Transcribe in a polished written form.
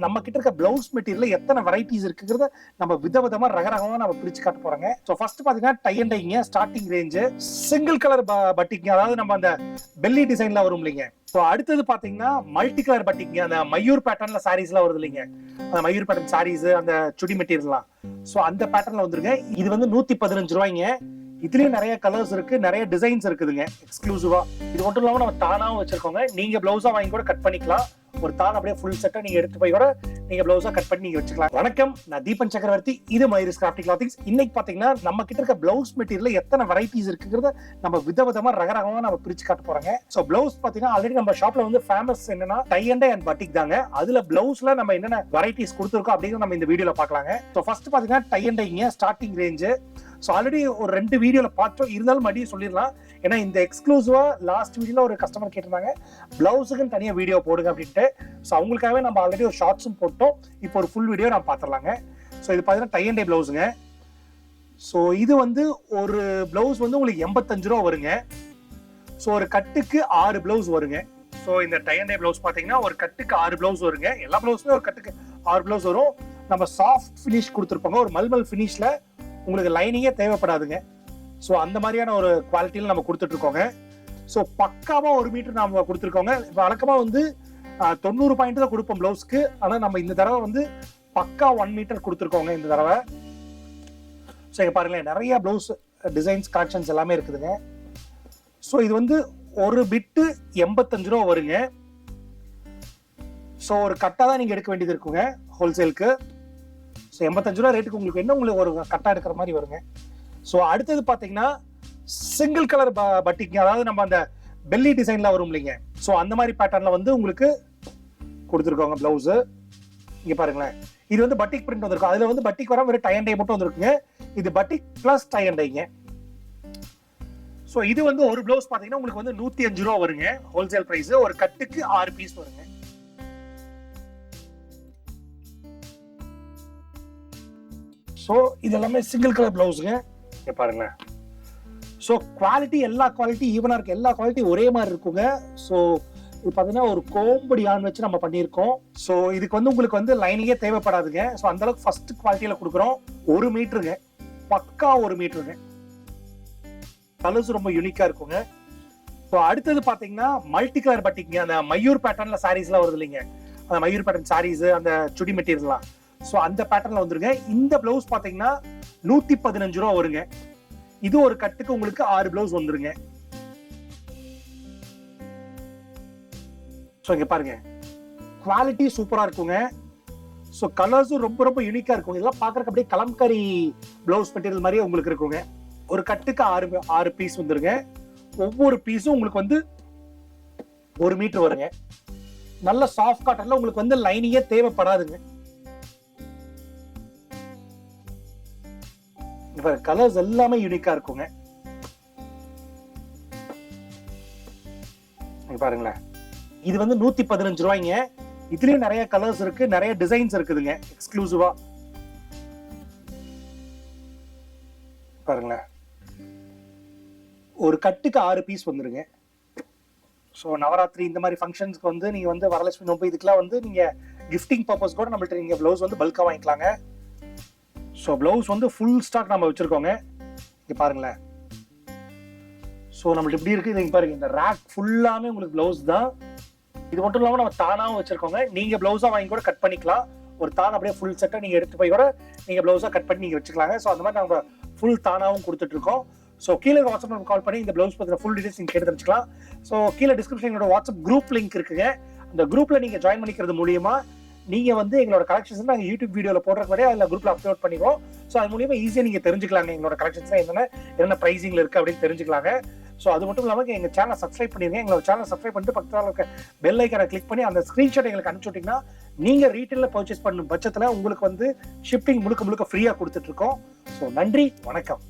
நம்ம கிட்ட இருக்க பிளவுஸ் மெட்டீரியல் எத்தனை வெரைட்டிஸ் இருக்குங்கிறத நம்ம விதவிதமா ரகரகமா நம்ம பிரிச்சு காட்ட போறோங்க. ஸோ ஃபர்ஸ்ட் பாத்தீங்கன்னா டை அண்ட் டைங்க ஸ்டார்டிங் ரேஞ்ச் சிங்கிள் கலர் பட்டிங்க, அதாவது நம்ம அந்த பெல்லி டிசைன்ல வரும் இல்லைங்க. ஸோ அடுத்தது பாத்தீங்கன்னா மல்டி கலர் பட்டிங்க, அந்த மயூர் பேட்டர்ன்ல சாரீஸ்லாம் வருது இல்லைங்க, அந்த மயூர் பேட்டர்ன் சாரீஸ், அந்த சுடி மெட்டீரியல்லாம். ஸோ அந்த பேட்டர்ன்ல வந்துருங்க. இது வந்து 115 ரூபாய்ங்க. இதுலயும் நிறைய கலர்ஸ் இருக்கு, நிறைய டிசைன்ஸ் இருக்குதுங்க எக்ஸ்க்ளூசிவா. இது மட்டும் இல்லாம நம்ம தானாவும் வச்சிருக்கோங்க. நீங்க பிளவுஸா வாங்கி கூட கட் பண்ணிக்கலாம். ஒரு தான் அப்படியே ஃபுல் செட்டா நீங்க எடுத்து போய் கூட நீங்க பிளவுஸா கட் பண்ணி நீங்க வச்சுக்கலாம். வணக்கம், நான் தீபன் சக்கரவர்த்தி. இது மயூரிஸ் கிராஃப்டி கிளாத்திங்ஸ். இன்னைக்கு பாத்தீங்கன்னா நம்ம கிட்ட இருக்க பிளவுஸ் மெட்டீரியல் எத்தனை வெரைட்டிஸ் இருக்குங்கிறத நம்ம விதவிதமா ரகரகமா நம்ம பிரிச்சு காட்ட போறோங்க. சோ பிளவுஸ் பாத்தீங்கன்னா ஆல்ரெடி நம்ம ஷாப்ல வந்து ஃபேமஸ் என்னன்னா tie and dye and batik தாங்க. அதுல பிளவுஸ்ல நம்ம என்னென்ன வெரைட்டிஸ் கொடுத்துருக்கோம் அப்படிங்கிறத நம்ம இந்த வீடியோல பாக்கலாங்க. சோ ஃபர்ஸ்ட் பாத்தீங்கன்னா டை அண்ட் டைங்க ஸ்டார்டிங் ரேஞ்ச். ஸோ ஆல்ரெடி ஒரு 2 வீடியோல பார்த்தோம், இருந்தாலும் மறுபடியும் சொல்லிடலாம். ஏன்னா இந்த எக்ஸ்க்ளூசிவா லாஸ்ட் வீடியோல ஒரு கஸ்டமர் கேட்டிருந்தாங்க பிளவுஸுக்குன்னு தனியாக வீடியோ போடுங்க அப்படின்ட்டு. ஸோ அவங்களுக்காகவே நம்ம ஆல்ரெடி ஒரு ஷார்ட்ஸும் போட்டோம். இப்போ ஒரு ஃபுல் வீடியோ நம்ம பார்த்துடலாங்க. ஸோ இது பார்த்தீங்கன்னா டை அண்ட் டை பிளவுஸுங்க. ஸோ இது வந்து ஒரு பிளவுஸ் வந்து உங்களுக்கு 85 ரூபா வருங்க. ஸோ ஒரு கட்டுக்கு 6 பிளவுஸ் வருங்க. ஸோ இந்த டை அண்ட் டை பிளவுஸ் பார்த்தீங்கன்னா ஒரு கட்டுக்கு 6 பிளவுஸ் வருங்க. எல்லா பிளவுஸுமே ஒரு கட்டுக்கு 6 பிளவுஸ் வரும். நம்ம சாஃப்ட் ஃபினிஷ் கொடுத்துருப்போங்க, ஒரு மல்மல் ஃபினிஷ்ல. உங்களுக்கு லைனிங்கே தேவைப்படாதுங்க. ஸோ அந்த மாதிரியான ஒரு குவாலிட்டியில் நம்ம கொடுத்துட்டு இருக்கோங்க. ஸோ பக்காவா 1 மீட்டர் நம்ம கொடுத்துருக்கோங்க. இப்போ வழக்கமாக வந்து 90 பாயிண்ட் தான் கொடுப்போம் பிளவுஸ்க்கு. ஆனால் நம்ம இந்த தடவை வந்து பக்கா 1 மீட்டர் கொடுத்துருக்கோங்க இந்த தடவை. ஸோ இங்கே பாருங்களேன், நிறைய பிளவுஸ் டிசைன்ஸ் கலெக்ஷன்ஸ் எல்லாமே இருக்குதுங்க. ஸோ இது வந்து ஒரு பிட்டு 85 ரூபா வருங்க. ஸோ ஒரு கட்டா தான் நீங்கள் எடுக்க வேண்டியது இருக்குங்க ஹோல்சேலுக்கு. ஸோ 85 ரூபா ரேட்டுக்கு உங்களுக்கு என்ன, உங்களுக்கு ஒரு கட்டா எடுக்கிற மாதிரி வருங்க. ஸோ அடுத்தது பார்த்தீங்கன்னா சிங்கிள் கலர் பட்டிங்க, அதாவது நம்ம அந்த பெல்லி டிசைன்ல வரும் இல்லைங்க. ஸோ அந்த மாதிரி பேட்டர்ன்ல வந்து உங்களுக்கு கொடுத்துருக்கோங்க பிளவுஸ். இங்க பாருங்களேன், இது வந்து பட்டிக் பிரிண்ட் வந்திருக்கும். அதுல வந்து பட்டிக் வர வெறும் டை அண்ட் டை மட்டும் வந்திருக்குங்க. இது பட்டிக் பிளஸ் டை அண்ட் டைங்க. ஸோ இது வந்து ஒரு பிளவுஸ் பார்த்தீங்கன்னா உங்களுக்கு வந்து 105 ரூபா வருங்க ஹோல்சேல் பிரைஸ். ஒரு கட்டுக்கு 6 பீஸ் வருங்க. ஸோ இது எல்லாமே சிங்கிள் கலர் பிளவுஸுங்க. இங்க பாருங்களேன். ஸோ குவாலிட்டி, எல்லா குவாலிட்டி ஈவனா இருக்கு, எல்லா குவாலிட்டி ஒரே மாதிரி இருக்குங்க. ஸோ இது பார்த்தீங்கன்னா ஒரு கோம்படி ஆன் வச்சு நம்ம பண்ணியிருக்கோம். ஸோ இதுக்கு வந்து உங்களுக்கு வந்து லைனிங்கே தேவைப்படாதுங்க. ஸோ அந்த அளவுக்கு ஃபர்ஸ்ட் குவாலிட்டியில கொடுக்குறோம். 1 மீட்டருங்க, பக்கா 1 மீட்டருங்க. கலர்ஸ் ரொம்ப யூனிக்கா இருக்குங்க. ஸோ அடுத்தது பார்த்தீங்கன்னா மல்டி கலர் பட்டிங்க, அந்த மயூர் பேட்டர்ன்ல சாரீஸ்லாம் வருது இல்லைங்க, அந்த மயூர் பேட்டர்ன் சாரீஸ், அந்த சுடி மெட்டீரியல்லாம். ஸோ அந்த பேட்டர்ன்ல வந்துருங்க. இந்த பிளவுஸ் பாத்தீங்கன்னா 115 ரூபா வருங்க. இது ஒரு கட்டுக்கு உங்களுக்கு 6 பிளவுஸ் வந்துருங்க. ஸோ இங்க பாருங்க, குவாலிட்டி சூப்பரா இருக்குங்க. ஸோ கலர்ஸும் ரொம்ப ரொம்ப யூனிக்கா இருக்கும். இதெல்லாம் பாக்குறதுக்கு அப்படியே கலம்கரி பிளவுஸ் மெட்டீரியல் மாதிரியே உங்களுக்கு இருக்குங்க. ஒரு கட்டுக்கு 6 பீஸ் வந்துருங்க. ஒவ்வொரு பீஸும் உங்களுக்கு வந்து 1 மீட்டர் வருங்க. நல்ல சாஃப்ட் காட்டன்ல உங்களுக்கு வந்து லைனிங்கே தேவைப்படாதுங்க. கலர்ஸ் எல்லாமே யூனிக்கா இருக்குங்க. பாருங்களேன், இது வந்து 115 ரூபாய்ங்க. இதுலயும் நிறைய கலர்ஸ் இருக்கு, நிறைய டிசைன்ஸ் இருக்குதுங்க எக்ஸ்க்ளூசிவா. பாருங்களேன், ஒரு கட்டுக்கு 6 பீஸ் வந்துருங்க. ஸோ நவராத்திரி இந்த மாதிரி ஃபங்க்ஷன்ஸ்க்கு வந்து நீங்க வந்து வரலட்சுமி நோம்பு இதுக்கெல்லாம் வந்து நீங்க கிஃப்டிங் பர்பஸ் கூட நம்மள்ட்ட நீங்க பிளவுஸ் வந்து பல்கா வாங்கிக்கலாங்க. ஸோ பிளவுஸ் வந்து ஃபுல் ஸ்டாக் நம்ம வச்சிருக்கோங்க. இங்க பாருங்களேன். ஸோ நம்மள்ட்ட இப்படி இருக்கு, இங்க பாருங்க, இந்த ரேக் ஃபுல்லாமே உங்களுக்கு பிளவுஸ் தான். இது மட்டும் இல்லாமல் நம்ம தானாவும் வச்சிருக்கோங்க. நீங்க பிளவுஸா வாங்கி கூட கட் பண்ணிக்கலாம். ஒரு தான் அப்படியே ஃபுல் செட்டா நீங்க எடுத்து போய் கூட நீங்க பிளவுஸா கட் பண்ணி நீங்க வச்சுக்கலாங்க. ஸோ அந்த மாதிரி நம்ம ஃபுல் தானாவும் கொடுத்துட்டு இருக்கோம். ஸோ கீழே வாட்ஸ்அப் நம்ம கால் பண்ணி இந்த பிளவுஸ் பத்தின ஃபுல் டீடைல்ஸ் நீங்க கேட்டு தெரிஞ்சுக்கலாம். ஸோ கீழே டிஸ்கிரிப்ஷன் என்னோட வாட்ஸ்அப் குரூப் லிங்க் இருக்குங்க. அந்த குரூப்ல நீங்க ஜாயின் பண்ணிக்கிறது மூலியமா நீங்க வந்து எங்களோட கலெக்ஷன்ஸ் நாங்கள் யூடியூப் வீடியோல போடுறதுக்கு முன்னாடி அதில் குரூப்ல அப்லோட் பண்ணிடுவோம். ஸோ அது மூலியமா ஈஸியாக நீங்க தெரிஞ்சுக்கலாங்க எங்களோட கலெக்ஷன்ஸ் என்னென்ன பிரைசிங்ல இருக்கு அப்படின்னு தெரிஞ்சுக்கலாங்க. ஸோ அது மட்டும் இல்லாமல் எங்க சேனலை சப்ஸ்கிரைப் பண்ணிருங்க. எங்களோட சேனலை சப்ஸ்கிரைப் பண்ணிட்டு பக்கத்தில் இருக்க பெல் ஐக்கானை கிளிக் பண்ணி அந்த ஸ்கிரீன்ஷாட் எங்களுக்கு அனுப்பிச்சு விட்டீங்கன்னா நீங்க ரீட்டைல்ல பர்ச்சேஸ் பண்ணும் பட்சத்தில் உங்களுக்கு வந்து ஷிப்பிங் முழுக்க ஃப்ரீயா கொடுத்துட்டு இருக்கோம். ஸோ நன்றி, வணக்கம்.